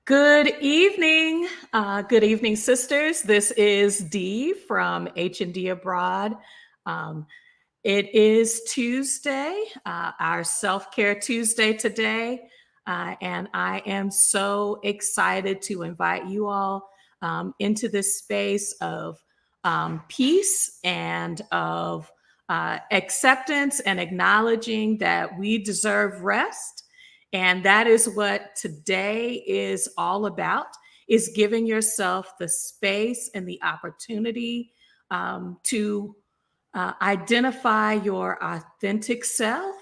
Good evening. Good evening, sisters. This is Dee from H&D Abroad. Um, it is Tuesday, our Self-Care Tuesday today, and I am so excited to invite you all into this space of peace and of acceptance and acknowledging that we deserve rest. And that is what today is all about, is giving yourself the space and the opportunity to identify your authentic self.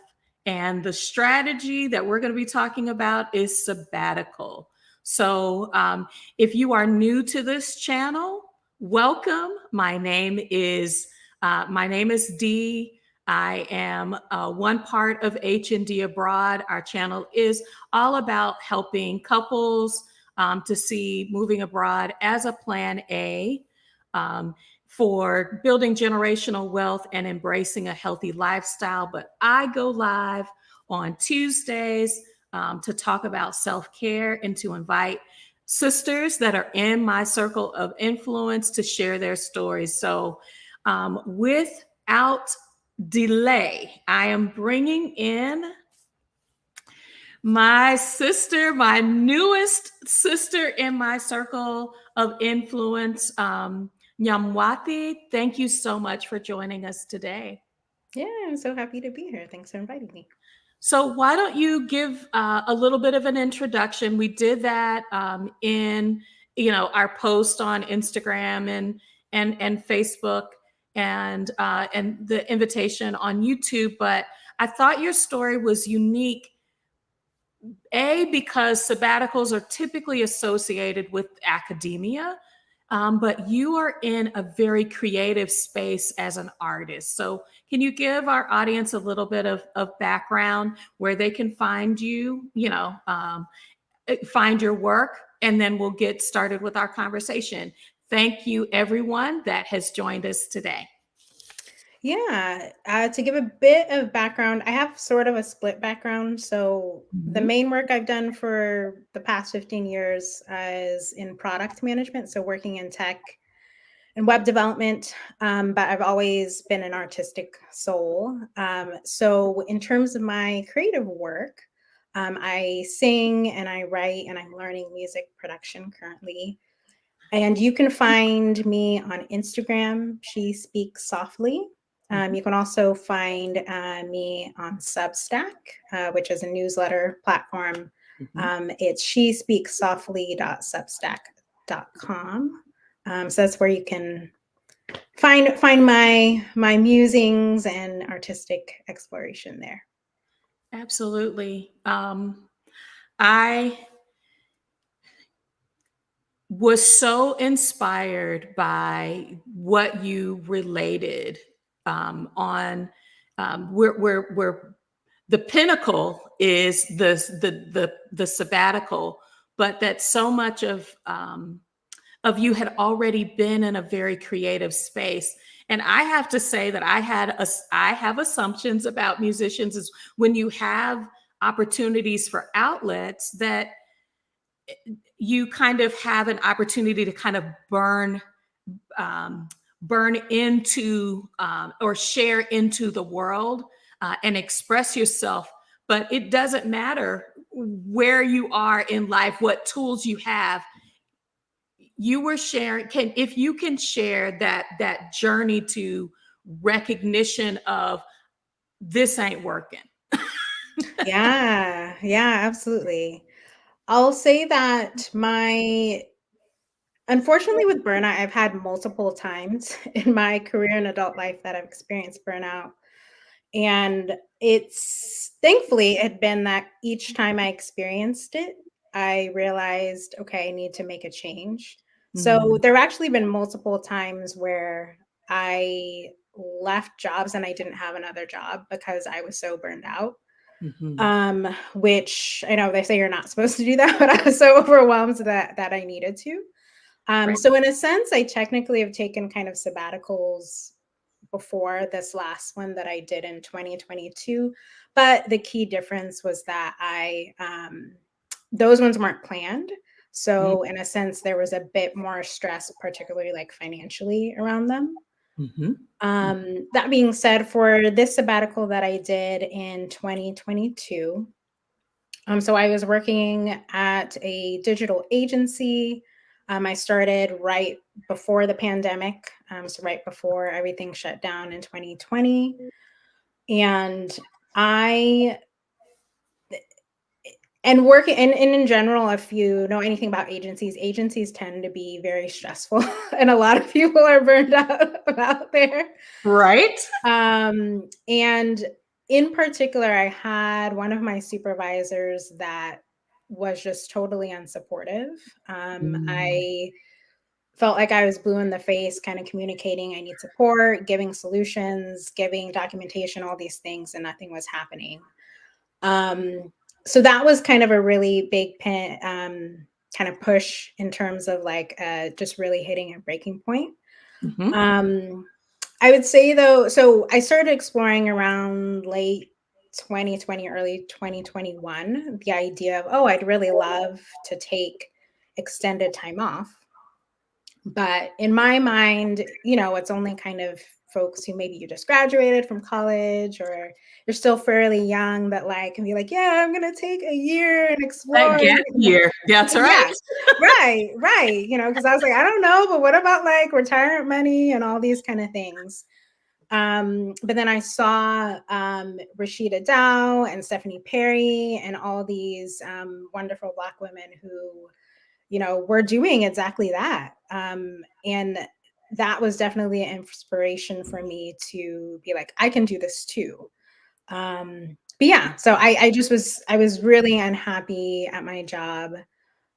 And the strategy that we're going to be talking about is sabbatical. So if you are new to this channel, welcome. My name is Dee. I am one part of H&D Abroad. Our channel is all about helping couples to see moving abroad as a plan A. For building generational wealth and embracing a healthy lifestyle. But I go live on Tuesdays to talk about self-care and to invite sisters that are in my circle of influence to share their stories. So without delay, I am bringing in my sister, my newest sister in my circle of influence, Nyamwathi. Thank you so much for joining us today. Yeah, I'm so happy to be here. Thanks for inviting me. So why don't you give a little bit of an introduction? We did that in our post on Instagram and Facebook and the invitation on YouTube. But I thought your story was unique. Because sabbaticals are typically associated with academia, but you are in a very creative space as an artist. So can you give our audience a little bit of background where they can find you, find your work, and then we'll get started with our conversation. Thank you, everyone that has joined us today. Yeah, to give a bit of background, I have sort of a split background. So the main work I've done for the past 15 years is in product management, so working in tech and web development, but I've always been an artistic soul. So in terms of my creative work, I sing and I write and I'm learning music production currently. And you can find me on Instagram. She Speaks Softly. You can also find me on Substack, which is a newsletter platform. It's shespeakssoftly.substack.com. So that's where you can find my musings and artistic exploration there. Absolutely. I was so inspired by what you related on where the pinnacle is the sabbatical, but that so much of you had already been in a very creative space. And I have to say that I have assumptions about musicians is when you have opportunities for outlets that you kind of have an opportunity to kind of burn into or share into the world and express yourself. But it doesn't matter where you are in life, what tools you have. You were sharing, if you can share that journey to recognition of this ain't working. Yeah, absolutely. I'll say that unfortunately with burnout, I've had multiple times in my career and adult life that I've experienced burnout. And thankfully it had been that each time I experienced it, I realized, okay, I need to make a change. So there have actually been multiple times where I left jobs and I didn't have another job because I was so burned out. Which I know they say you're not supposed to do that, but I was so overwhelmed that I needed to. So in a sense, I technically have taken kind of sabbaticals before this last one that I did in 2022. But the key difference was that those ones weren't planned. So in a sense, there was a bit more stress, particularly like financially around them. Mm-hmm. That being said, for this sabbatical that I did in 2022, so I was working at a digital agency. I started right before the pandemic, so right before everything shut down in 2020. And I and working and in general, if you know anything about agencies tend to be very stressful, and a lot of people are burned out there. Right. And in particular, I had one of my supervisors that was just totally unsupportive. Mm. I felt like I was blue in the face, kind of communicating I need support, giving solutions, giving documentation, all these things, and nothing was happening. So that was kind of a really big kind of push in terms of like just really hitting a breaking point. Mm-hmm. I would say though, so I started exploring around late 2020, early 2021, the idea of, oh, I'd really love to take extended time off. But in my mind, it's only kind of folks who maybe you just graduated from college or you're still fairly young that like can be like, yeah, I'm gonna take a year and explore. That gap year. That's right. Yeah, right. Because I was like, I don't know, but what about like retirement money and all these kind of things? But then I saw Roshida Dowe and Stephanie Perry and all these wonderful Black women who were doing exactly that. And that was definitely an inspiration for me to be like, I can do this too. But yeah, so I was really unhappy at my job.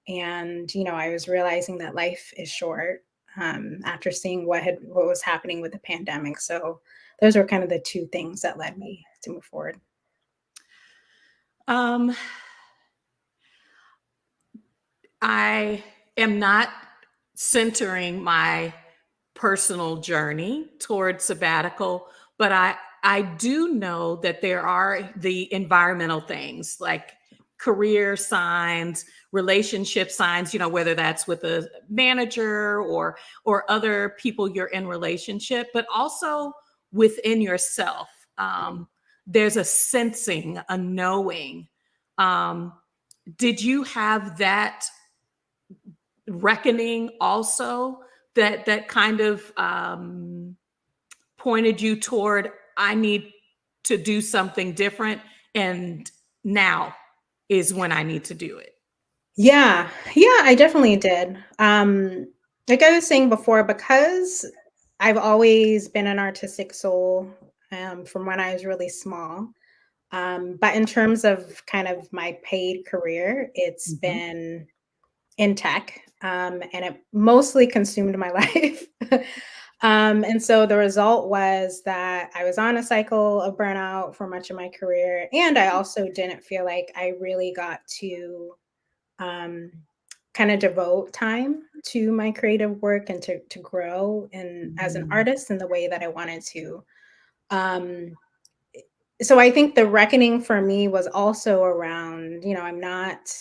And, I was realizing that life is short after seeing what was happening with the pandemic. So those were kind of the two things that led me to move forward. I am not centering my personal journey towards sabbatical, but I do know that there are the environmental things like career signs, relationship signs, whether that's with a manager or other people you're in relationship, but also within yourself. There's a sensing, a knowing. Did you have that reckoning also that kind of pointed you toward I need to do something different and now is when I need to do it? Yeah, I definitely did. Like I was saying before, because I've always been an artistic soul from when I was really small. But in terms of kind of my paid career, it's Mhm. been in tech, and it mostly consumed my life. And so the result was that I was on a cycle of burnout for much of my career. And I also didn't feel like I really got to um, kind of devote time to my creative work and to grow and as an Mhm. artist in the way that I wanted to. Um, so I think the reckoning for me was also around, I'm not,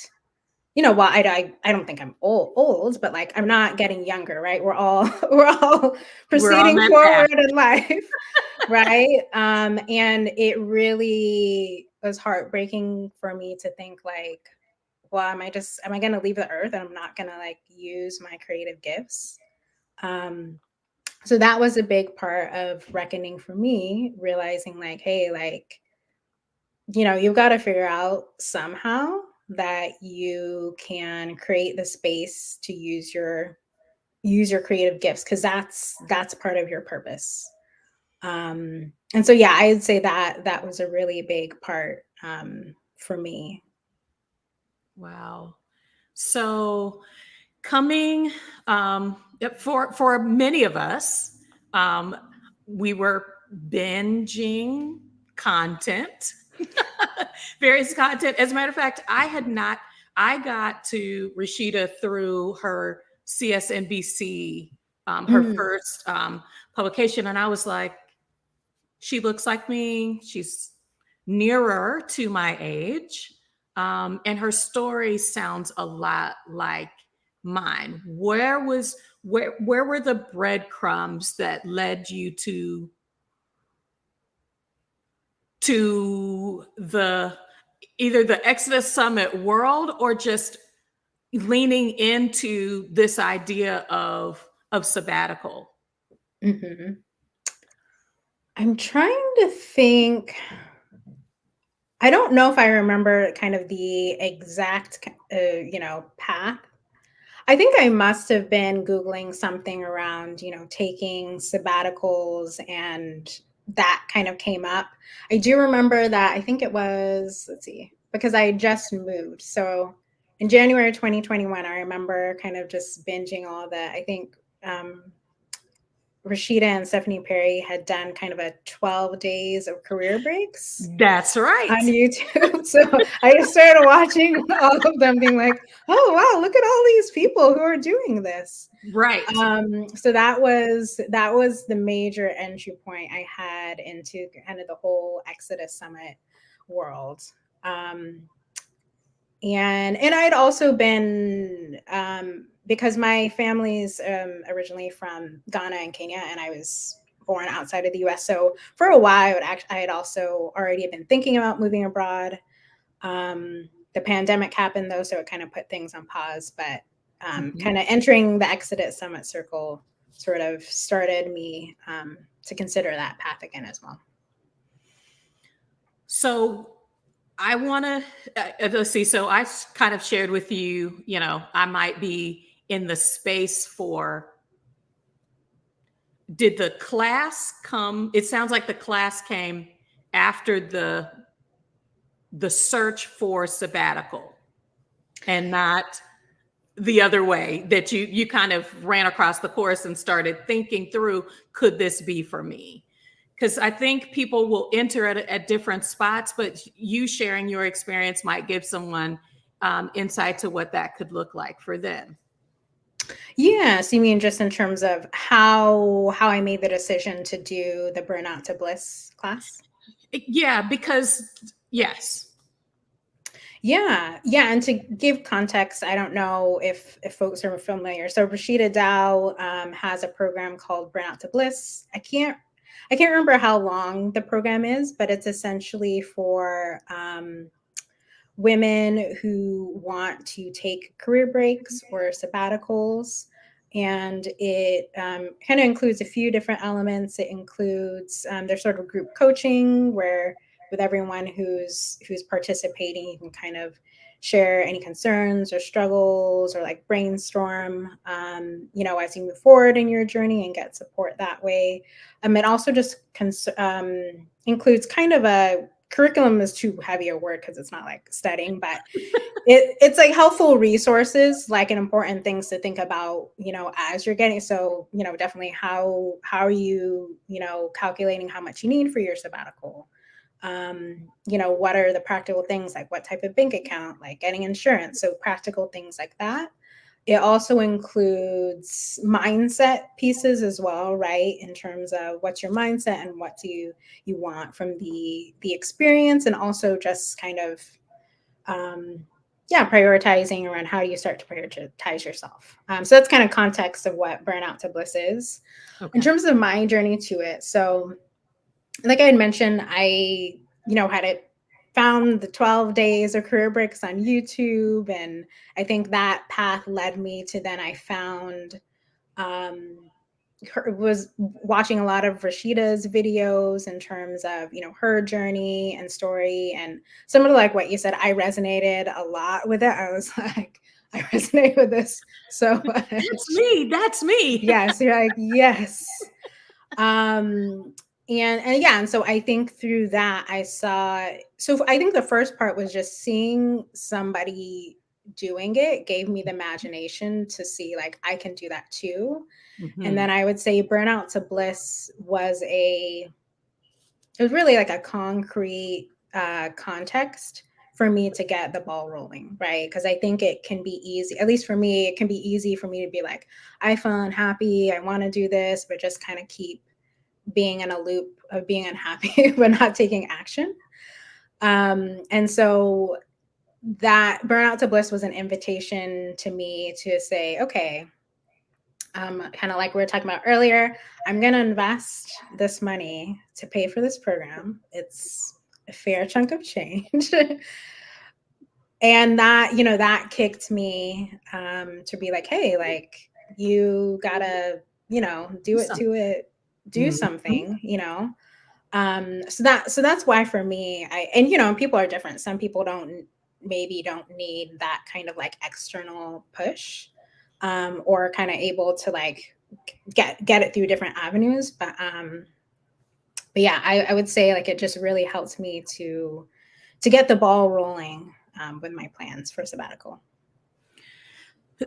well, I don't think I'm old, but like I'm not getting younger, right? We're all we're all We're on proceeding that path. forward in life, right? And it really was heartbreaking for me to think like, well, am I going to leave the earth and I'm not going to like use my creative gifts? So that was a big part of reckoning for me, realizing like, hey, like, you've got to figure out somehow that you can create the space to use your creative gifts because that's part of your purpose. And so yeah, I'd say that was a really big part for me. Wow. So coming for many of us, um, we were binging content, various content. As a matter of fact, I got to Rashida through her CSNBC, her Mm, first publication, and I was like, she looks like me. She's nearer to my age. And her story sounds a lot like mind? Where were the breadcrumbs that led you to the either the Exodus Summit world, or just leaning into this idea of sabbatical? Mm-hmm. I'm trying to think. I don't know if I remember kind of the exact, path. I think I must have been Googling something around, taking sabbaticals, and that kind of came up. I do remember that I think it was, let's see, because I had just moved. So in January 2021, I remember kind of just binging all that. I think Roshida and Stephanie Perry had done kind of a 12 days of career breaks That's right. on YouTube. So I just started watching all of them being like, oh, wow, look at all these people who are doing this. Right. So that was the major entry point I had into kind of the whole Exodus Summit world. And I'd also been, because my family's originally from Ghana and Kenya, and I was born outside of the US. So for a while, I had also already been thinking about moving abroad. The pandemic happened though, so it kind of put things on pause, but kind of entering the Exodus Summit circle sort of started me to consider that path again as well. So I want to let's see. So I kind of shared with you, I might be in the space for. Did the class come? It sounds like the class came after the search for sabbatical, and not the other way, that you kind of ran across the course and started thinking through, could this be for me? Because I think people will enter at different spots, but you sharing your experience might give someone insight to what that could look like for them. Yeah, so you mean just in terms of how I made the decision to do the Burnout to Bliss class? Yeah, because yes. Yeah, and to give context, I don't know if folks are familiar. So Roshida Dowe has a program called Burnout to Bliss. I can't remember how long the program is, but it's essentially for women who want to take career breaks or sabbaticals. And it kind of includes a few different elements. It includes there's sort of group coaching where with everyone who's participating, you can kind of share any concerns or struggles or like brainstorm, as you move forward in your journey and get support that way. It also just includes kind of a curriculum is too heavy a word because it's not like studying, but it's like helpful resources, like an important things to think about, as you're getting. So, definitely how are you, calculating how much you need for your sabbatical? What are the practical things, like what type of bank account, like getting insurance? So practical things like that. It also includes mindset pieces as well, right? In terms of what's your mindset and what do you want from the experience, and also just kind of prioritizing around how do you start to prioritize yourself. So that's kind of context of what Burnout to Bliss is. Okay. In terms of my journey to it, so like I had mentioned, I had it found the 12 days of career breaks on YouTube. And I think that path led me to then I found, was watching a lot of Rashida's videos in terms of, her journey and story. And similar to like what you said, I resonated a lot with it. I was like, I resonate with this so much. That's me. Yes. You're like, yes. And so I think through that I think the first part was just seeing somebody doing it gave me the imagination to see like I can do that too. Mm-hmm. And then I would say Burnout to Bliss was really like a concrete context for me to get the ball rolling, right? Because I think it can be easy, at least for me, it can be easy for me to be like, I feel unhappy, I want to do this, but just kind of keep being in a loop of being unhappy but not taking action. And so that Burnout to Bliss was an invitation to me to say, okay, kind of like we were talking about earlier, I'm going to invest this money to pay for this program. It's a fair chunk of change. And that, that kicked me to be like, hey, like, you gotta, do something, so that's why for me, and people are different. Some people don't need that kind of like external push, or kind of able to like get it through different avenues. But yeah, I would say like it just really helps me to get the ball rolling with my plans for sabbatical.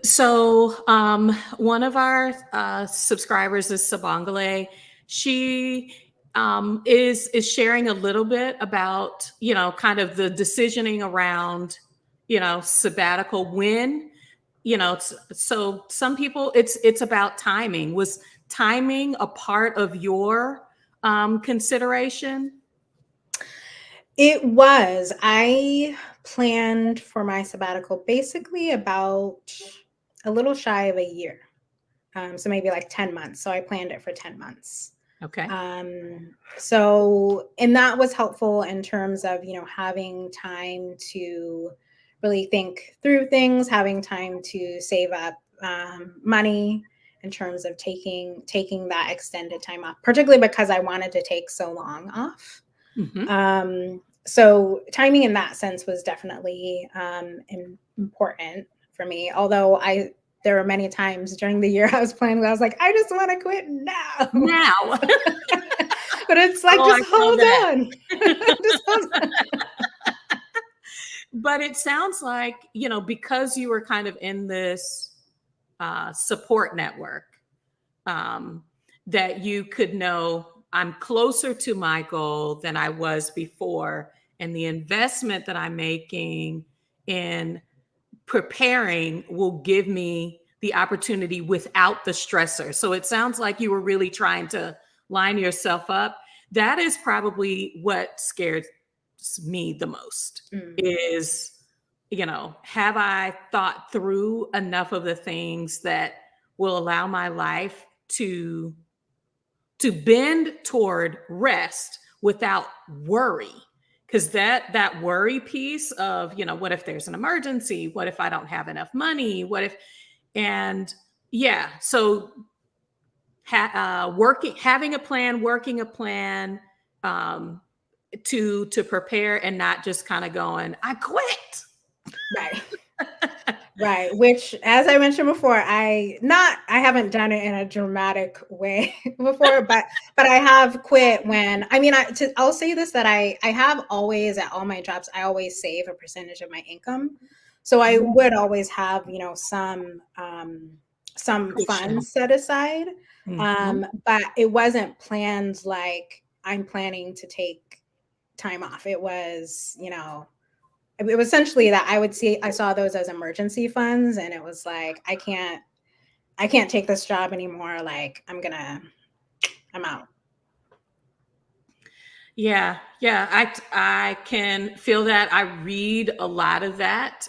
So one of our subscribers is Sabangale. She is sharing a little bit about, kind of the decisioning around, sabbatical when, so some people it's about timing. Was timing a part of your consideration? It was. I planned for my sabbatical basically about a little shy of a year. So maybe like 10 months. So I planned it for 10 months. Okay. So, and that was helpful in terms of, having time to really think through things, having time to save up money in terms of taking that extended time off, particularly because I wanted to take so long off. Mm-hmm. So timing in that sense was definitely important for me. Although there were many times during the year I was planning, I was like, I just want to quit now. But it's like, just hold on. Just hold on. But it sounds like, because you were kind of in this support network, that you could know I'm closer to my goal than I was before. And the investment that I'm making in preparing will give me the opportunity without the stressor. So it sounds like you were really trying to line yourself up. That is probably what scares me the most is, have I thought through enough of the things that will allow my life to bend toward rest without worry? Because that worry piece of, what if there's an emergency? What if I don't have enough money? What if, and yeah, so having a plan, working a plan, to prepare and not just kind of going, I quit. Right. Right. Which, as I mentioned before, I haven't done it in a dramatic way before, but I have quit when, I'll say this, that I have always, at all my jobs, I always save a percentage of my income. So I would always have, some funds set aside. But it wasn't planned like I'm planning to take time off. It was, it was essentially that I saw those as emergency funds, and it was like, I can't take this job anymore. Like, I'm out. Yeah. I can feel that. I read a lot of that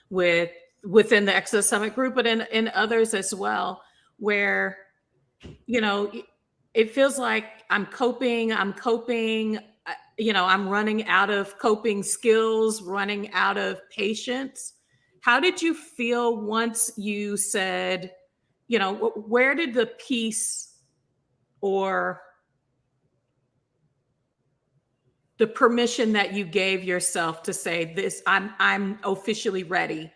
within the Exodus Summit group, but in others as well, where, it feels like I'm coping, I'm running out of coping skills, running out of patience. How did you feel once you said, where did the peace or the permission that you gave yourself to say this, I'm officially ready?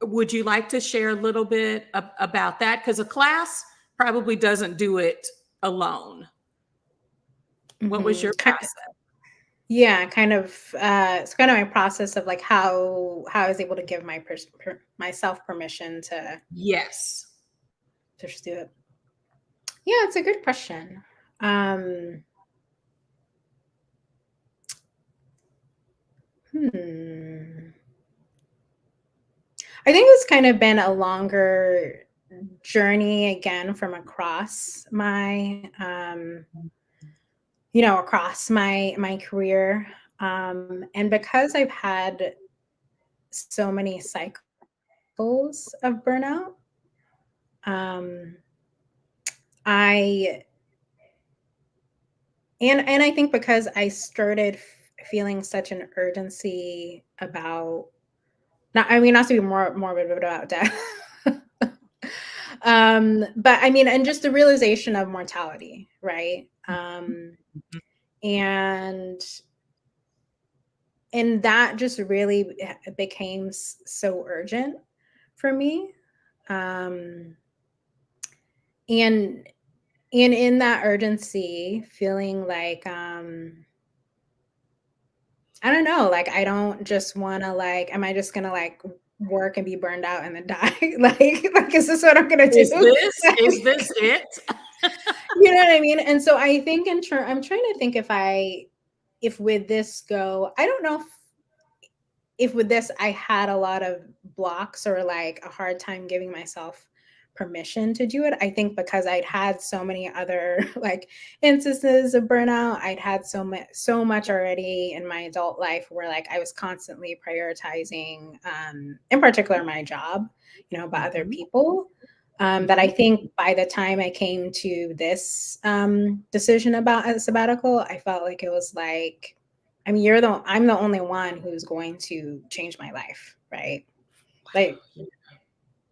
Would you like to share a little bit about that? Because a class probably doesn't do it alone. What was your process? Yeah, kind of. It's kind of my process of like how I was able to give myself permission to just do it. Yeah, it's a good question. I think it's kind of been a longer journey again from across my across my career, and because I've had so many cycles of burnout. I and I think because I started feeling such an urgency about, not to be more morbid about death. But I mean, and just the realization of mortality, right? And that just really became so urgent for me. And in that urgency, feeling like I don't know, like I don't just want to, like, am I just gonna like work and be burned out and then die? like is this what I'm gonna do? Is this it? You know what I mean? And so I think I'm trying to think if with this go, I don't know if with this I had a lot of blocks or like a hard time giving myself permission to do it. I think because I'd had so many other like instances of burnout, I'd had so much already in my adult life where like I was constantly prioritizing, in particular my job, by other people. That I think by the time I came to this decision about a sabbatical, I felt like it was like, I mean, I'm the only one who's going to change my life, right? Like,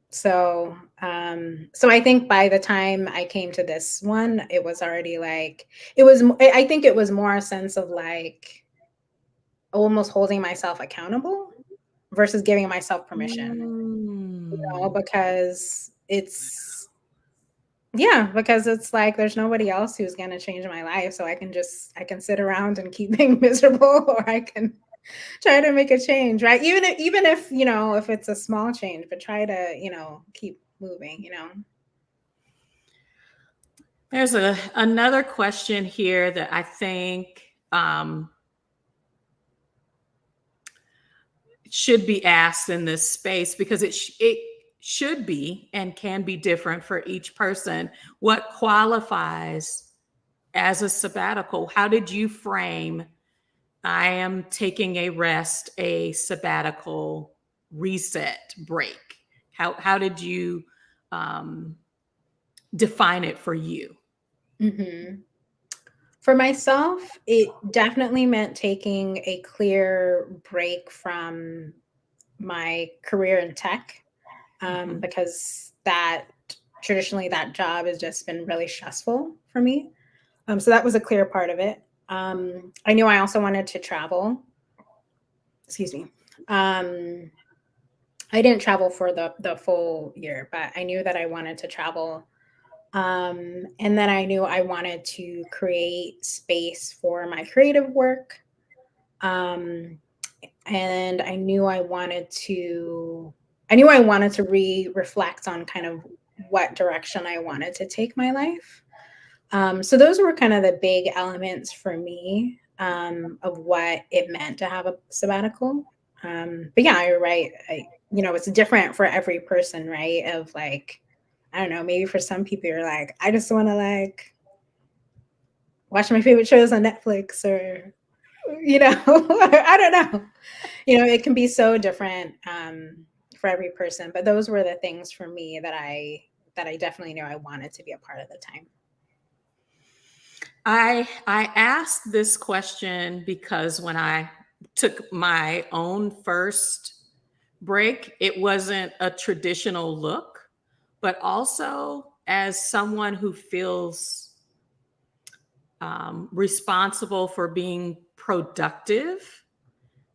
so I think by the time I came to this one, it was already like, I think it was more a sense of like almost holding myself accountable versus giving myself permission, because because it's like there's nobody else who's going to change my life, so I can sit around and keep being miserable, or I can try to make a change, right? Even if if it's a small change, but try to keep moving. There's another question here that I think should be asked in this space, because it should be and can be different for each person. What qualifies as a sabbatical? How did you frame, I am taking a rest, a sabbatical reset break? How did you define it for you? Mm-hmm. For myself, it definitely meant taking a clear break from my career in tech, because traditionally that job has just been really stressful for me. So that was a clear part of it. I knew I also wanted to travel. Excuse me. I didn't travel for the full year, but I knew that I wanted to travel. And then I knew I wanted to create space for my creative work. And I knew I wanted to reflect on kind of what direction I wanted to take my life. So those were kind of the big elements for me, of what it meant to have a sabbatical. But yeah, you're right. It's different for every person, right? Of like, I don't know, maybe for some people you're like, I just want to like watch my favorite shows on Netflix, or I don't know. It can be so different for every person. But those were the things for me that I definitely knew I wanted to be a part of the time. I asked this question because when I took my own first break, it wasn't a traditional look, but also as someone who feels responsible for being productive.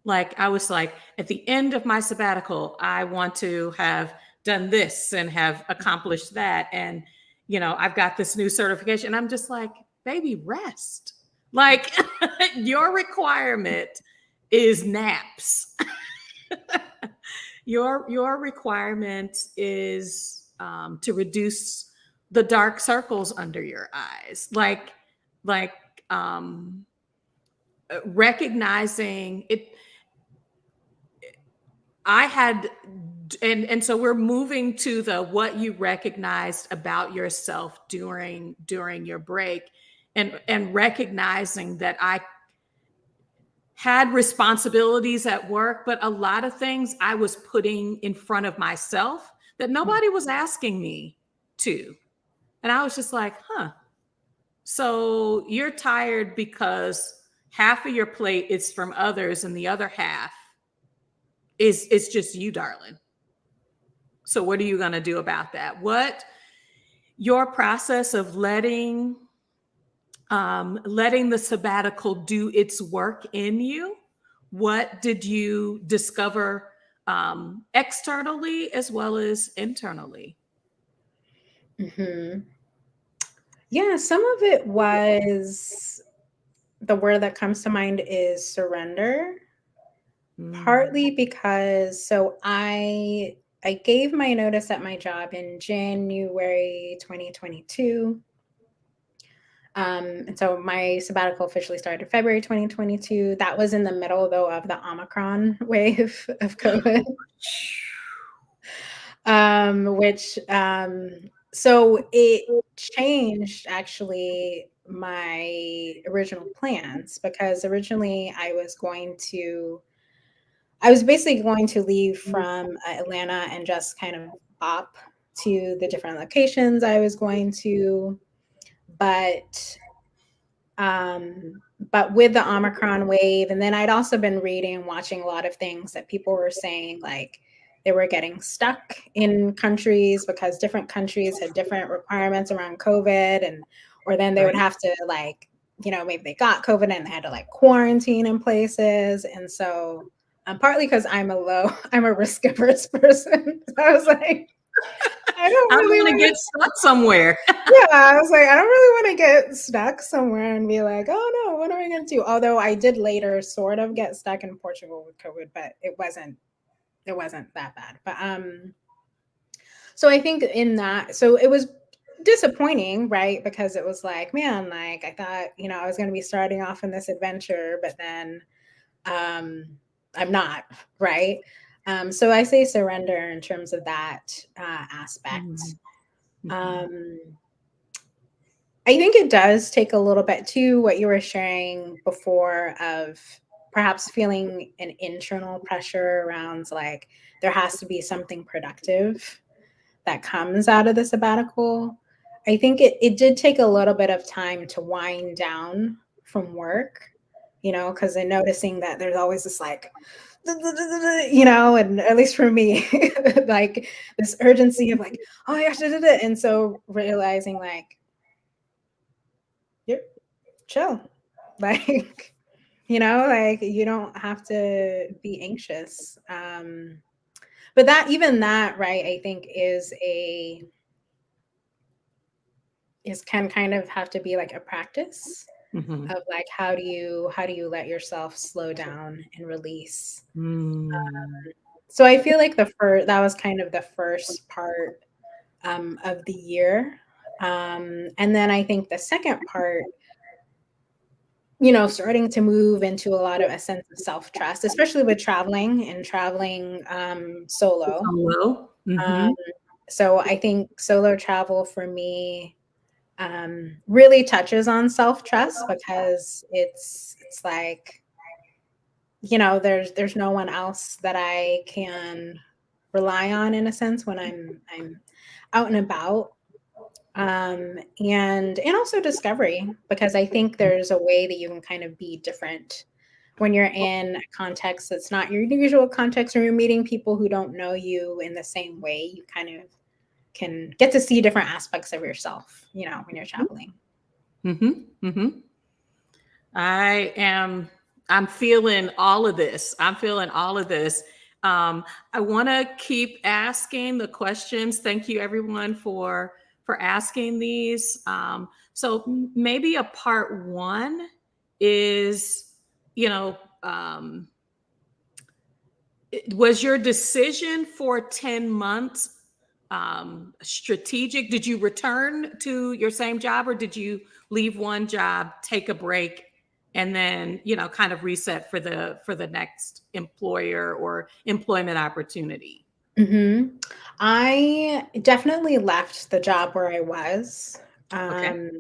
Like I was like, at the end of my sabbatical, I want to have done this and have accomplished that. And, I've got this new certification. I'm just like, baby, rest. Like your requirement is naps. Your requirement is to reduce the dark circles under your eyes. Like recognizing it. I had, and so we're moving to the what you recognized about yourself during your break, and recognizing that I had responsibilities at work, but a lot of things I was putting in front of myself that nobody was asking me to. And I was just like, huh. So you're tired because half of your plate is from others and the other half is just you, darling. So what are you going to do about that? What your process of letting the sabbatical do its work in you? What did you discover externally as well as internally? Mm-hmm. Yeah, some of it was, the word that comes to mind is surrender. Partly because, so I gave my notice at my job in January 2022. And so my sabbatical officially started February 2022. That was in the middle, though, of the Omicron wave of COVID. Which so it changed actually my original plans, because originally I was basically going to leave from Atlanta and just kind of up to the different locations I was going to. But but with the Omicron wave, and then I'd also been reading and watching a lot of things that people were saying, like they were getting stuck in countries because different countries had different requirements around COVID, and or then they would have to, like, maybe they got COVID and they had to like quarantine in places. And so partly because I'm a risk averse person. So I was like, I don't I don't really want to want get stuck somewhere. yeah, I was like, I don't really want to get stuck somewhere and be like, oh no, what am I going to do? Although I did later sort of get stuck in Portugal with COVID, but it wasn't that bad. But so I think in that, so it was disappointing, right? Because it was like, man, like I thought, I was going to be starting off in this adventure, but then I'm not, right? So I say surrender in terms of that aspect. I think it does take a little bit too, what you were sharing before, of perhaps feeling an internal pressure around, like, there has to be something productive that comes out of the sabbatical. I think it did take a little bit of time to wind down from work, because I'm noticing that there's always this like, and at least for me, like this urgency of like, oh my gosh, and so realizing like, you're chill, like, like you don't have to be anxious. But that, right, I think can kind of have to be like a practice of like, how do you let yourself slow down and release. So I feel like that was kind of the first part of the year. And then I think the second part, starting to move into a lot of a sense of self-trust, especially with traveling solo. Hello. So I think solo travel for me really touches on self-trust, because it's like, there's no one else that I can rely on, in a sense, when I'm out and about. And also discovery, because I think there's a way that you can kind of be different when you're in a context that's not your usual context, or you're meeting people who don't know you in the same way. You kind of can get to see different aspects of yourself, when you're traveling. I'm feeling all of this. I want to keep asking the questions. Thank you, everyone, for asking these. So maybe a part one is, was your decision for 10 months strategic? Did you return to your same job, or did you leave one job, take a break, and then, kind of reset for the next employer or employment opportunity? I definitely left the job where I was. Okay.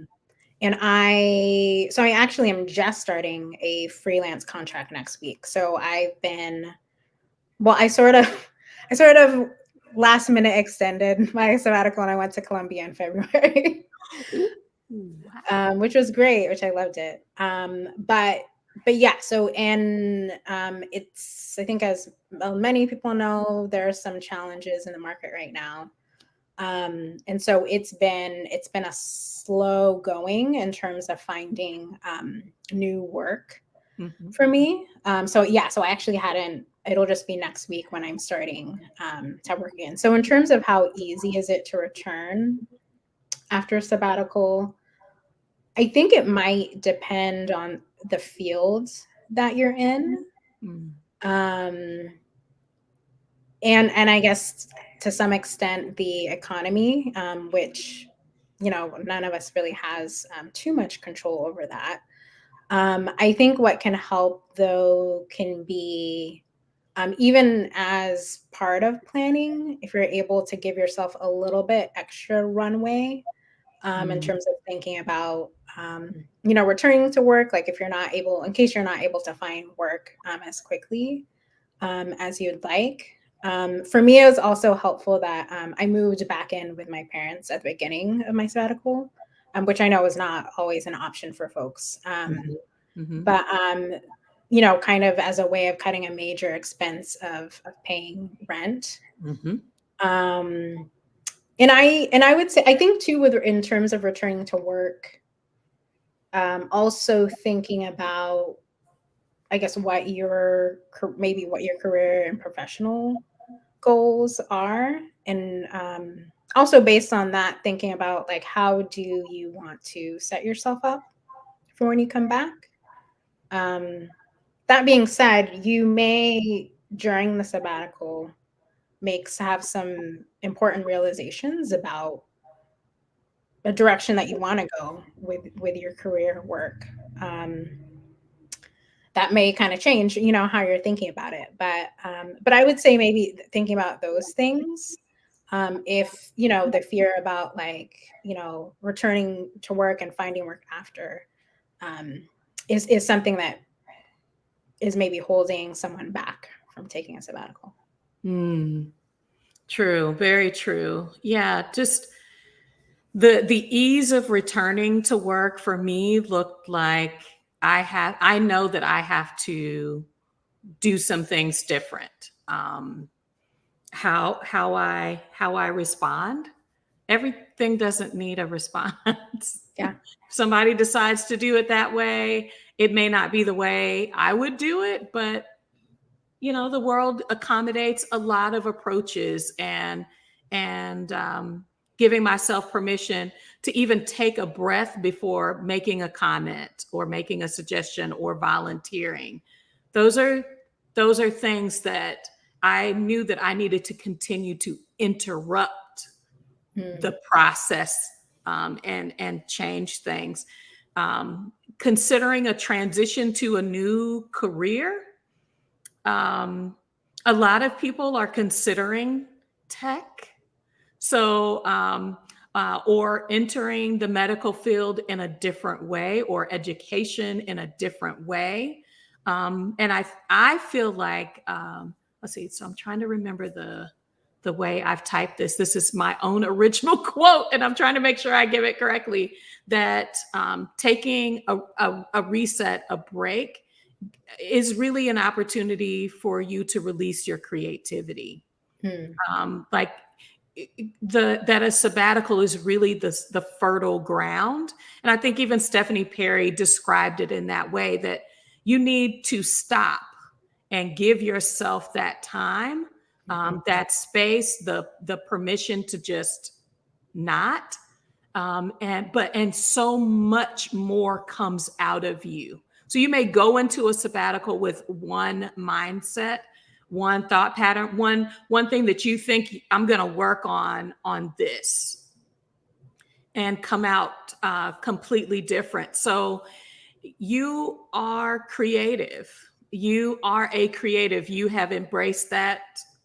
And I actually am just starting a freelance contract next week. So I sort of last minute extended my sabbatical, and I went to Colombia in February. Wow. Which was great, which I loved it. But yeah, so and it's, I think, as many people know, there are some challenges in the market right now. And so it's been a slow going in terms of finding new work for me. So yeah, so I actually hadn't, it'll just be next week when I'm starting to work again. So in terms of how easy is it to return after a sabbatical, I think it might depend on the field that you're in. Um, and I guess to some extent the economy, which, none of us really has too much control over that. I think what can help, though, can be, even as part of planning, if you're able to give yourself a little bit extra runway, in terms of thinking about, returning to work, like if you're not able, in case you're not able to find work as quickly as you'd like. For me, it was also helpful that I moved back in with my parents at the beginning of my sabbatical, which I know is not always an option for folks. But kind of as a way of cutting a major expense of paying rent. And I would say, I think too, with, in terms of returning to work, also thinking about, I guess, what your career and professional goals are, and also based on that, thinking about, like, how do you want to set yourself up for when you come back. That being said, you may, during the sabbatical, have some important realizations about a direction that you want to go with your career work. That may kind of change, how you're thinking about it. But I would say maybe thinking about those things, if the fear about, like, returning to work and finding work after, is something that is maybe holding someone back from taking a sabbatical. True, very true. Yeah, just the ease of returning to work for me looked like I know that I have to do some things different. How I respond. Everything doesn't need a response. Yeah. Somebody decides to do it that way. It may not be the way I would do it, but the world accommodates a lot of approaches, and giving myself permission to even take a breath before making a comment or making a suggestion or volunteering. Those are things that I knew that I needed to continue to interrupt the process, and change things. Considering a transition to a new career, a lot of people are considering tech. So, or entering the medical field in a different way, or education in a different way. And I feel like, let's see, so I'm trying to remember the way I've typed this. This is my own original quote, and I'm trying to make sure I give it correctly, that taking a reset, a break, is really an opportunity for you to release your creativity. Like that a sabbatical is really the fertile ground. And I think even Stephanie Perry described it in that way, that you need to stop and give yourself that time, that space, the permission to just not. And so much more comes out of you. So you may go into a sabbatical with one mindset, one thought pattern, one thing that you think, I'm going to work on this, and come out completely different. So you are creative. You are a creative. You have embraced that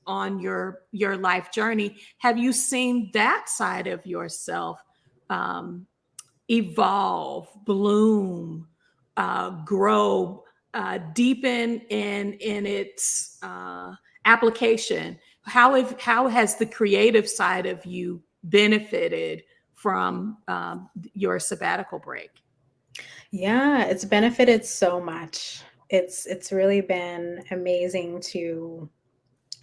on your life journey. Have you seen that side of yourself evolve, bloom, grow, deepen in its application? How has the creative side of you benefited from your sabbatical break? Yeah, it's benefited so much. It's really been amazing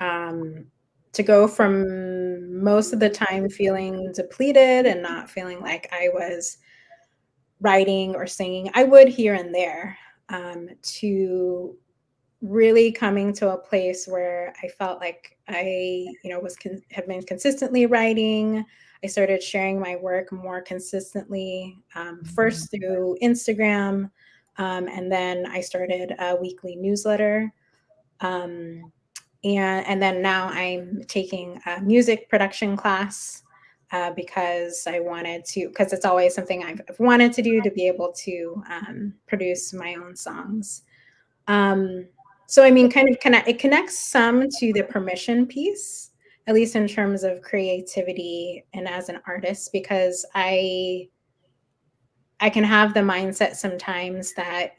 um to go from most of the time feeling depleted and not feeling like I was writing or singing. I would here and there, to really coming to a place where I felt like I, have been consistently writing. I started sharing my work more consistently, first through Instagram, and then I started a weekly newsletter. Um, and then now I'm taking a music production class, because I wanted to, because it's always something I've wanted to do, to be able to produce my own songs. Um, so I mean, kind of it connects some to the permission piece, at least in terms of creativity and as an artist, because I can have the mindset sometimes that,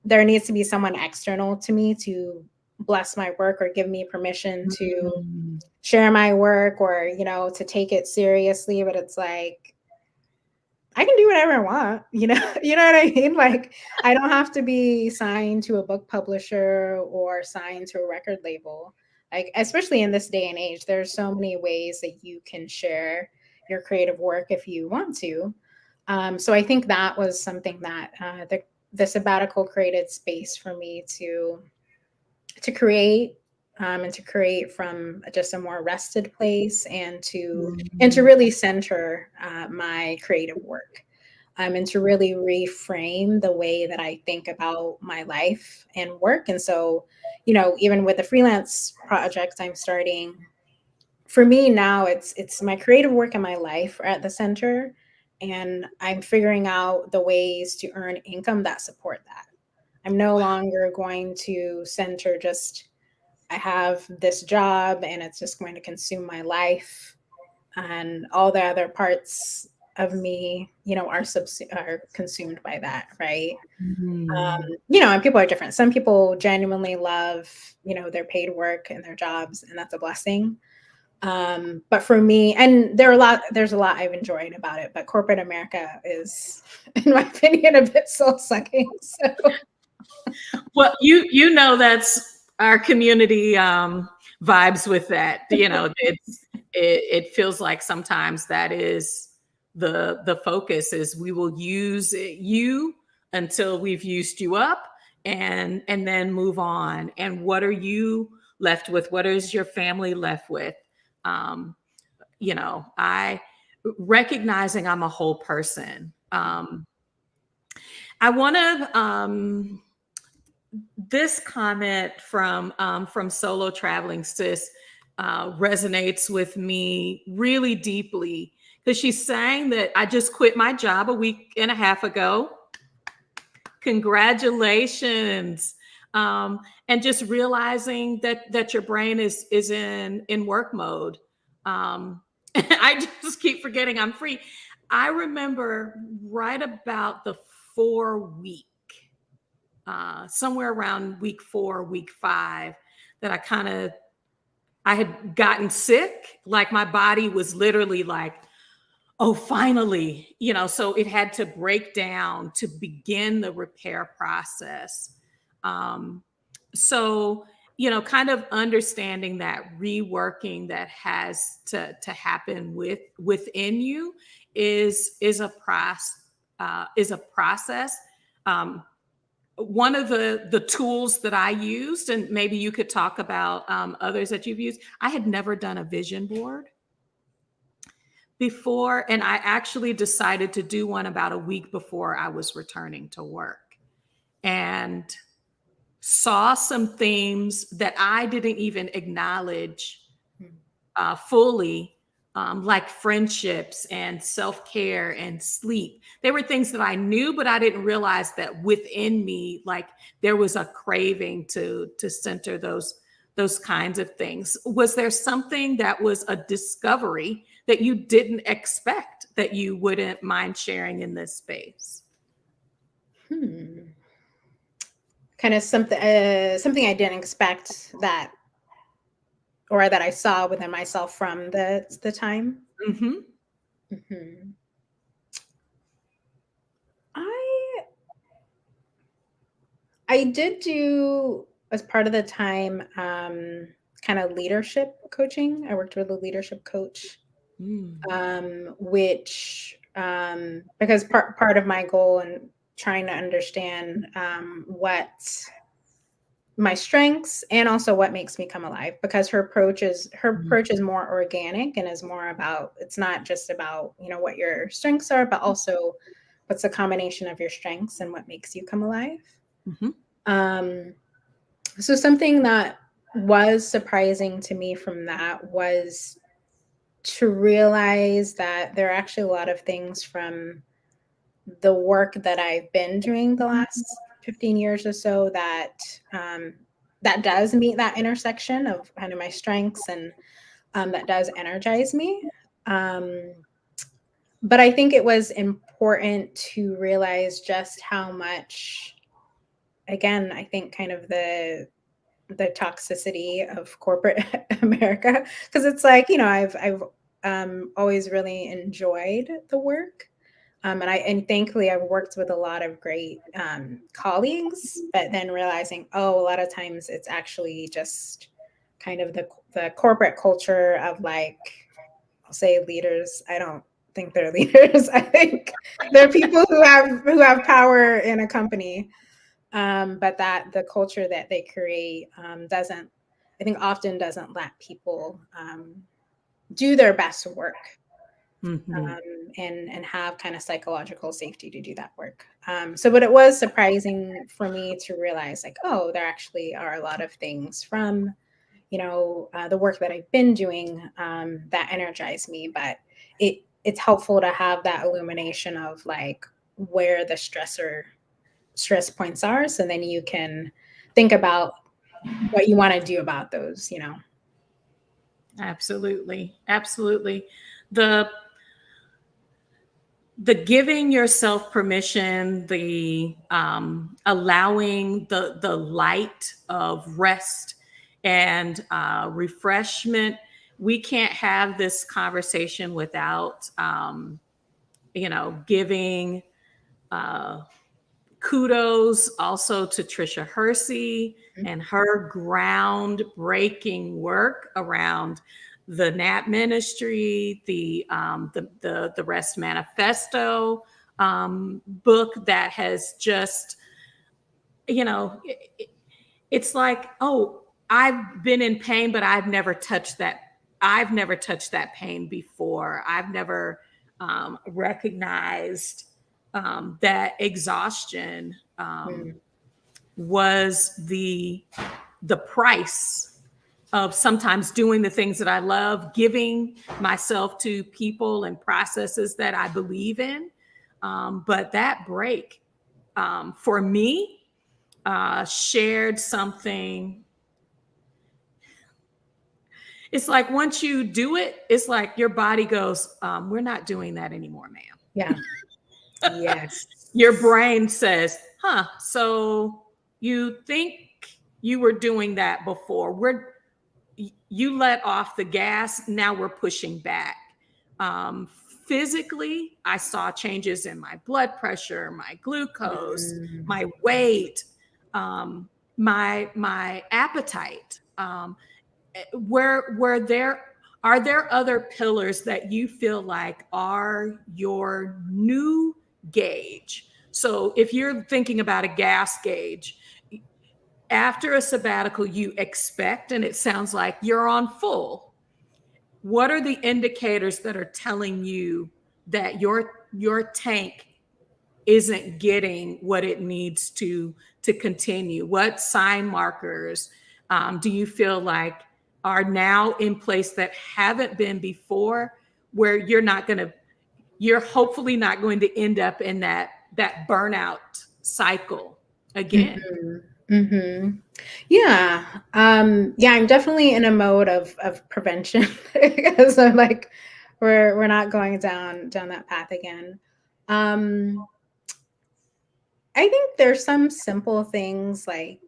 there needs to be someone external to me to bless my work or give me permission to Mm. share my work, or, to take it seriously. But it's like, I can do whatever I want, you know what I mean? Like, I don't have to be signed to a book publisher or signed to a record label. Like, especially in this day and age, there's so many ways that you can share your creative work if you want to. So I think that was something that the sabbatical created space for me to create, and to create from just a more rested place, and to really center my creative work, and to really reframe the way that I think about my life and work. And so, even with the freelance projects I'm starting, for me now, it's my creative work and my life are at the center, and I'm figuring out the ways to earn income that support that. I'm no longer going to center just, I have this job and it's just going to consume my life, and all the other parts of me, are consumed by that, right? Mm. And people are different. Some people genuinely love, their paid work and their jobs, and that's a blessing. But for me, and there's a lot I've enjoyed about it, but corporate America is, in my opinion, a bit soul sucking. So Well, that's our community vibes with that. It feels like sometimes that is the focus is we will use you until we've used you up, and then move on. And what are you left with? What is your family left with? Um, I recognizing I'm a whole person. I want to this comment from Solo Traveling Sis resonates with me really deeply, because she's saying that I just quit my job a week and a half ago. Congratulations. And just realizing that your brain is in work mode. I just keep forgetting I'm free. I remember right about the 4 week, somewhere around week 4, week 5, that I had gotten sick. Like my body was literally like, oh, finally, so it had to break down to begin the repair process. Um, so, kind of understanding that reworking that has to happen within you is a process. One of the tools that I used, and maybe you could talk about others that you've used. I had never done a vision board before, and I actually decided to do one about a week before I was returning to work, and saw some themes that I didn't even acknowledge fully, like friendships and self-care and sleep. They were things that I knew, but I didn't realize that within me, like there was a craving to center those kinds of things. Was there something that was a discovery that you didn't expect that you wouldn't mind sharing in this space? Kind of something I didn't expect that, or that I saw within myself from the time. Mm-hmm. I did do, as part of the time, kind of leadership coaching. I worked with a leadership coach, which because part of my goal and trying to understand what my strengths and also what makes me come alive, because her approach is more organic and is more about, it's not just about, what your strengths are, but also what's the combination of your strengths and what makes you come alive. So something that was surprising to me from that was to realize that there are actually a lot of things from the work that I've been doing the last 15 years or so that that does meet that intersection of kind of my strengths, and that does energize me. But I think it was important to realize just how much, again, I think kind of the toxicity of corporate America, because it's like, I've always really enjoyed the work. And thankfully I've worked with a lot of great colleagues, but then realizing, a lot of times it's actually just kind of the corporate culture of, like, I'll say leaders. I don't think they're leaders. I think they're people who have power in a company. But that the culture that they create often doesn't let people do their best work, and have kind of psychological safety to do that work. But it was surprising for me to realize, like, there actually are a lot of things from, the work that I've been doing that energize me, but it's helpful to have that illumination of, like, where the stress points are, so then you can think about what you want to do about those. Absolutely. The giving yourself permission, the allowing the light of rest and refreshment. We can't have this conversation without giving kudos also to Trisha Hersey and her groundbreaking work around the NAP ministry, the Rest Manifesto book that has just, it's like, I've been in pain, but I've never touched that. I've never touched that pain before. I've never recognized that exhaustion was the price of sometimes doing the things that I love, giving myself to people and processes that I believe in. But that break for me shared something. It's like once you do it, it's like your body goes, we're not doing that anymore, ma'am. Yeah. Yes. Your brain says, so you think you were doing that before. You let off the gas. Now we're pushing back. Physically, I saw changes in my blood pressure, my glucose, my weight, my appetite. Are there other pillars that you feel like are your new gauge? So if you're thinking about a gas gauge, after a sabbatical, you expect, and it sounds like you're on full. What are the indicators that are telling you that your tank isn't getting what it needs to continue? What sign markers do you feel like are now in place that haven't been before, where you're hopefully not going to end up in that burnout cycle again? Yeah. I'm definitely in a mode of prevention because I'm like, we're not going down that path again. I think there's some simple things like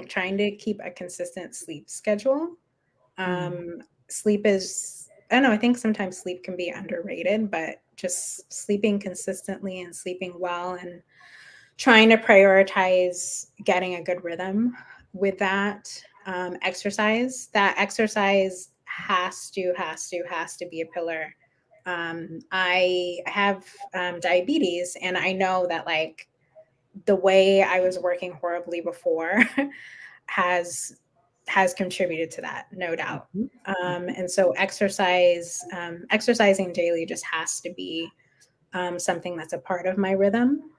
trying to keep a consistent sleep schedule. Sleep is, I don't know, I think sometimes sleep can be underrated, but just sleeping consistently and sleeping well and trying to prioritize getting a good rhythm with that. Exercise. That exercise has to be a pillar. I have diabetes, and I know that like the way I was working horribly before has contributed to that, no doubt. And so exercising daily just has to be something that's a part of my rhythm.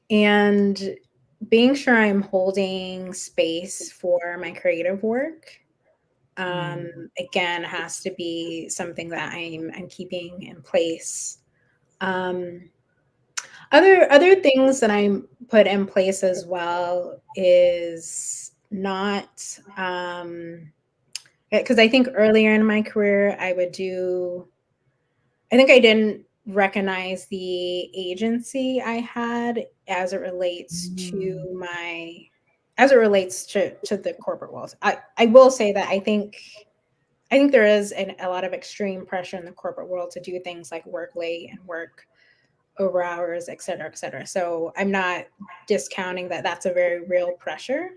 And being sure I'm holding space for my creative work, again, has to be something that I'm keeping in place. Other things that I put in place as well is not, because I think earlier in my career I think I didn't recognize the agency I had as it relates to the corporate world. I will say that I think there is a lot of extreme pressure in the corporate world to do things like work late and work over hours, et cetera, et cetera. So I'm not discounting that that's a very real pressure.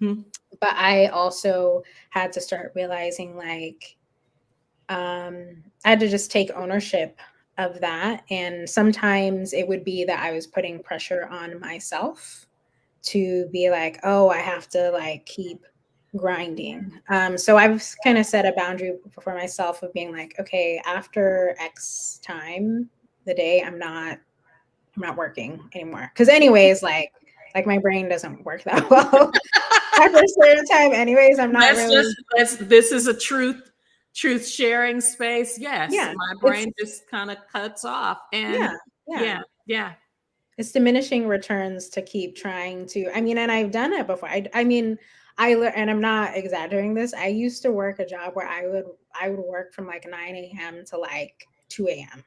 But I also had to start realizing like, I had to just take ownership of that. And sometimes it would be that I was putting pressure on myself to be like, oh, I have to like keep grinding. So I've kind of set a boundary for myself of being like, okay, after X time the day, I'm not working anymore. Because anyways, like my brain doesn't work that well after a certain time. Anyways, I'm not This is a truth sharing space. Yes, yeah, my brain just kind of cuts off, and yeah. It's diminishing returns to keep trying to. I mean, and I've done it before. I mean, and I'm not exaggerating this. I used to work a job where I would work from like 9 a.m. to like 2 a.m.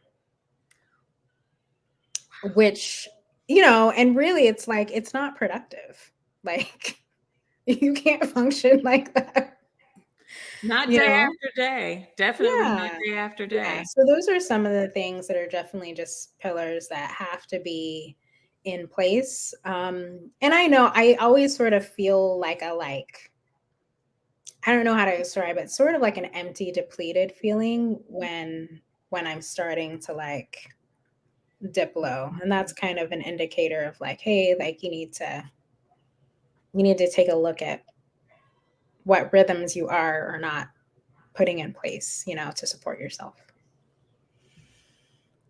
Which, and really it's like, it's not productive. Like you can't function like that. Not day after day. Definitely not day after day. Yeah. So those are some of the things that are definitely just pillars that have to be in place. And I know I always sort of feel like I don't know how to describe it, sort of like an empty, depleted feeling when I'm starting to like dip low. And that's kind of an indicator of like, hey, like you need to take a look at what rhythms you are or not putting in place, to support yourself.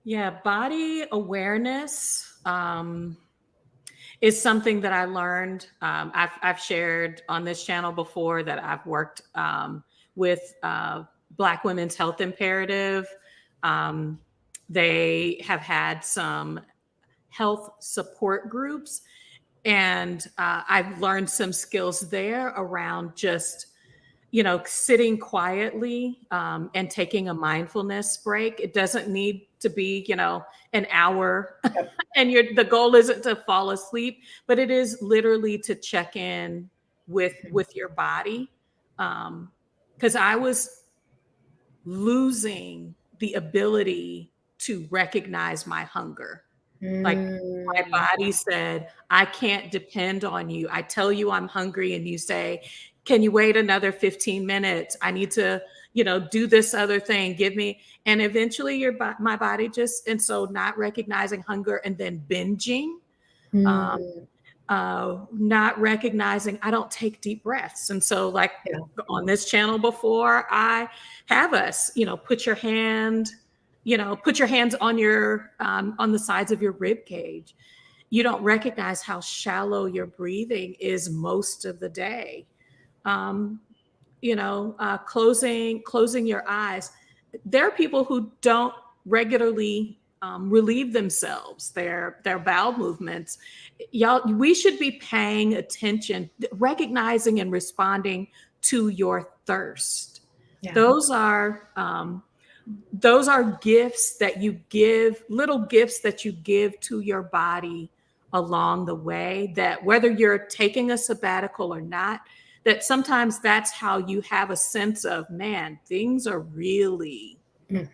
Yeah, body awareness is something that I learned. I've shared on this channel before that I've worked with Black Women's Health Imperative. They have had some health support groups, and I've learned some skills there around just sitting quietly and taking a mindfulness break. It doesn't need to be an hour and the goal isn't to fall asleep, but it is literally to check in with your body, because I was losing the ability to recognize my hunger. Like my body said, I can't depend on you. I tell you I'm hungry and you say, can you wait another 15 minutes? I need to, do this other thing. Give me. And eventually my body just, and so not recognizing hunger and then binging, not recognizing I don't take deep breaths. And so like on this channel before, I have us, put your hands on your, on the sides of your rib cage. You don't recognize how shallow your breathing is most of the day. Closing your eyes. There are people who don't regularly relieve themselves, their bowel movements. Y'all, we should be paying attention, recognizing and responding to your thirst. Yeah. Those are gifts that you give, little gifts that you give to your body along the way, that whether you're taking a sabbatical or not, that sometimes that's how you have a sense of, man, things are really,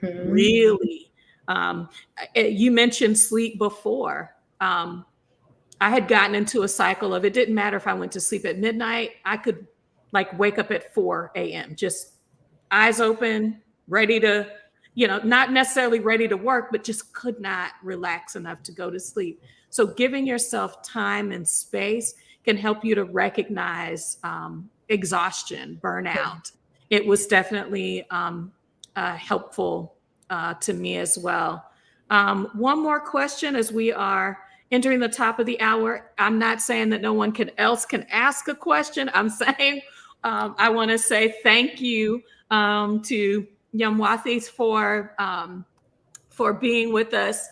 really, you mentioned sleep before. I had gotten into a cycle of, it didn't matter if I went to sleep at midnight, I could like wake up at 4 a.m., just eyes open, ready to, not necessarily ready to work, but just could not relax enough to go to sleep. So giving yourself time and space can help you to recognize exhaustion, burnout. It was definitely helpful to me as well. One more question as we are entering the top of the hour. I'm not saying that no one else can ask a question. I'm saying I want to say thank you to Nyamwathi for being with us.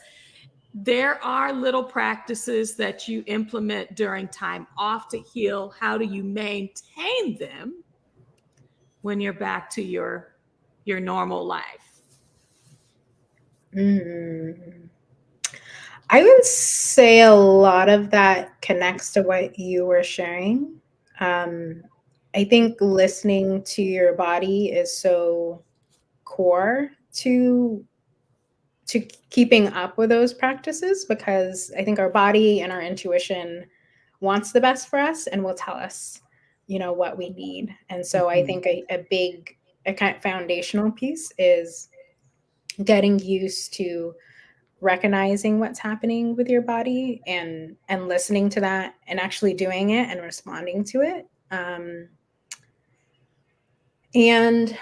There are little practices that you implement during time off to heal. How do you maintain them when you're back to your normal life? I would say a lot of that connects to what you were sharing. I think listening to your body is so core to keeping up with those practices, because I think our body and our intuition wants the best for us and will tell us, what we need. And so I think a big, a kind of foundational piece is getting used to recognizing what's happening with your body and listening to that and actually doing it and responding to it. And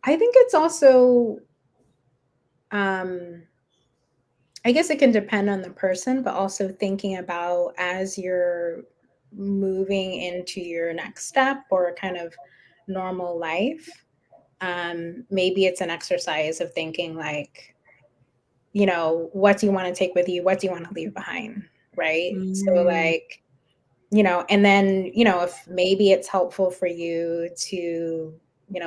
I think it's also, I guess it can depend on the person, but also thinking about as you're moving into your next step or kind of normal life, maybe it's an exercise of thinking like, what do you want to take with you? What do you want to leave behind? Right. So like, and then, if maybe it's helpful for you to,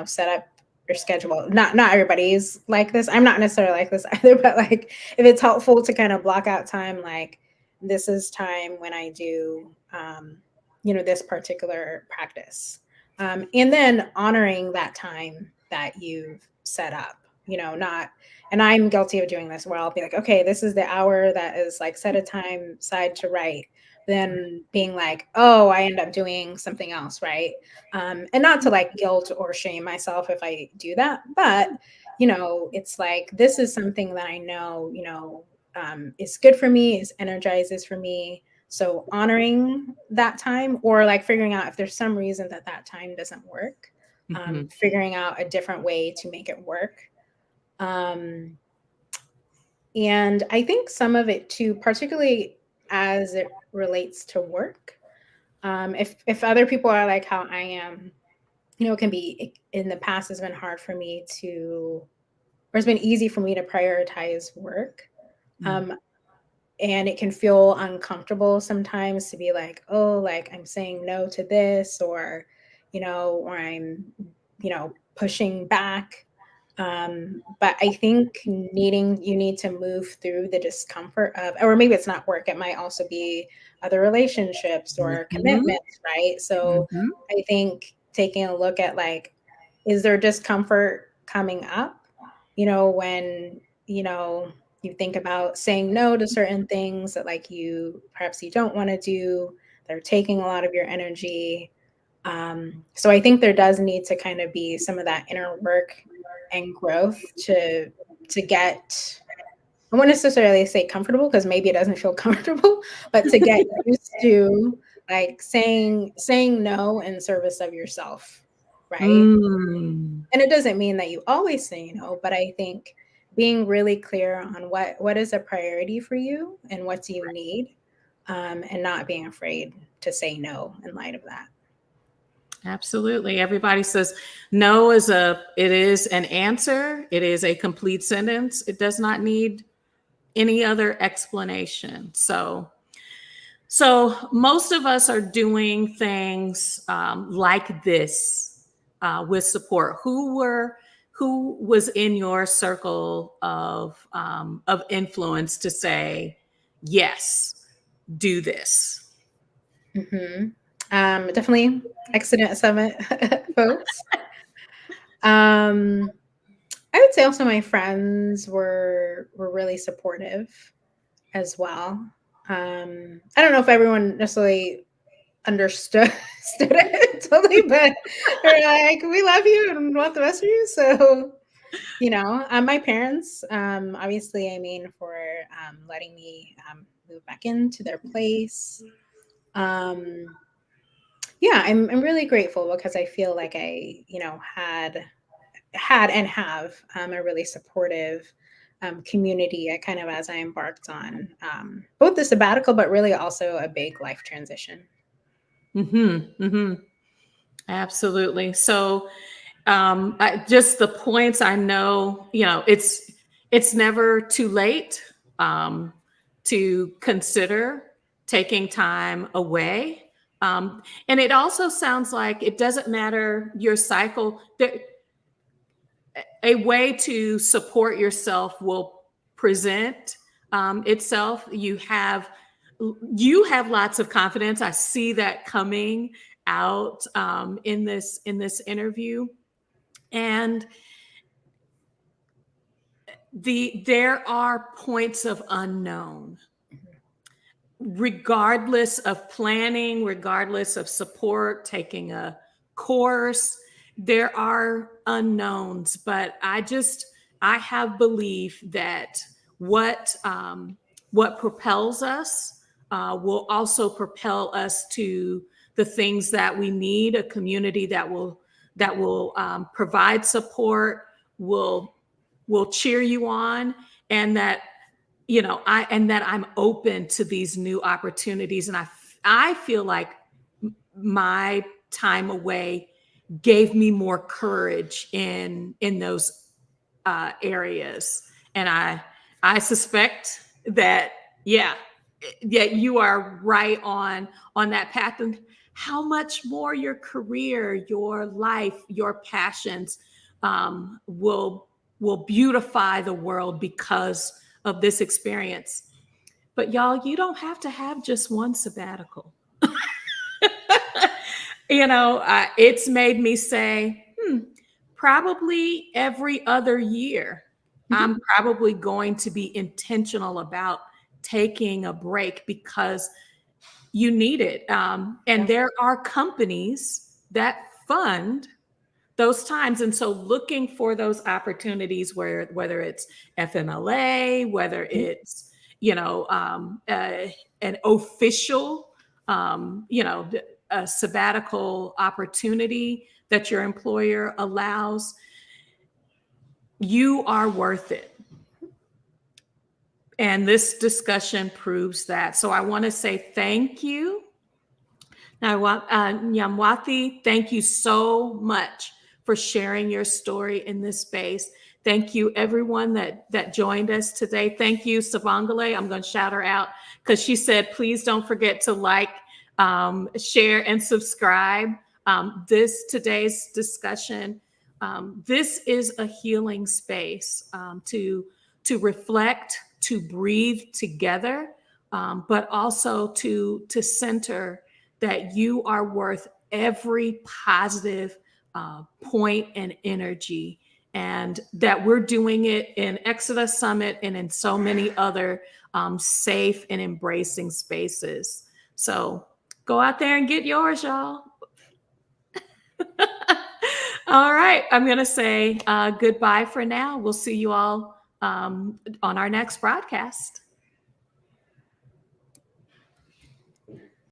set up your schedule. Not everybody's like this. I'm not necessarily like this either, but like if it's helpful to kind of block out time, like this is time when I do, this particular practice. And then honoring that time that you've set up, not, and I'm guilty of doing this where I'll be like, okay, this is the hour that is like set a time side to write, then being like, oh, I end up doing something else, right? And not to like guilt or shame myself if I do that, but it's like this is something that I know, is good for me, is energizes for me. So honoring that time, or like figuring out if there's some reason that time doesn't work, figuring out a different way to make it work. And I think some of it too, particularly as it relates to work, if other people are like how I am, it can be, in the past has been hard for me to, or it's been easy for me to prioritize work. And it can feel uncomfortable sometimes to be like, oh, like I'm saying no to this, or, or I'm, pushing back. But I think you need to move through the discomfort of, or maybe it's not work. It might also be other relationships or commitments, right? So I think taking a look at like, is there discomfort coming up, when, you think about saying no to certain things that like perhaps you don't want to do, they're taking a lot of your energy. So I think there does need to kind of be some of that inner work and growth to get, I won't necessarily say comfortable because maybe it doesn't feel comfortable, but to get used to like saying no in service of yourself, right? And it doesn't mean that you always say no, but I think being really clear on what is a priority for you and what do you need, and not being afraid to say no in light of that. Absolutely. Everybody says no it is an answer. It is a complete sentence. It does not need any other explanation. So most of us are doing things like this with support? Who was in your circle of influence to say, yes, do this? Definitely Accident Summit folks. I would say also my friends were really supportive as well. I don't know if everyone necessarily understood it totally, but they're like, "We love you and want the best for you." So, my parents, obviously, I mean, for letting me move back into their place. Um, yeah, I'm really grateful because I feel like I, had and have a really supportive community kind of as I embarked on both the sabbatical, but really also a big life transition. Mm-hmm, mm-hmm. Absolutely. So, just the points I know, it's never too late um, to consider taking time away. And it also sounds like it doesn't matter your cycle. A way to support yourself will present itself. You have lots of confidence. I see that coming out in this interview, and there are points of unknown, regardless of planning, regardless of support, taking a course. There are unknowns, but I have belief that what what propels us will also propel us to the things that we need. A community that will provide support, will cheer you on, and that I'm open to these new opportunities. And I feel like my time away gave me more courage in those areas. And I suspect that, yeah, you are right on that path. And how much more your career, your life, your passions will beautify the world because of this experience. But y'all, you don't have to have just one sabbatical. It's made me say, probably every other year, I'm probably going to be intentional about taking a break because you need it. And there are companies that fund those times. And so looking for those opportunities whether it's FMLA, whether it's, an official, a sabbatical opportunity that your employer allows, you are worth it. And this discussion proves that. So I want to say thank you. Now, Nyamwathi, thank you so much for sharing your story in this space. Thank you, everyone that joined us today. Thank you, Savangale. I'm going to shout her out because she said, please don't forget to like, share, and subscribe. Today's discussion, this is a healing space to reflect, to breathe together, but also to center that you are worth every positive point and energy, and that we're doing it in Exodus Summit and in so many other safe and embracing spaces. So go out there and get yours, y'all. All right. I'm going to say goodbye for now. We'll see you all on our next broadcast.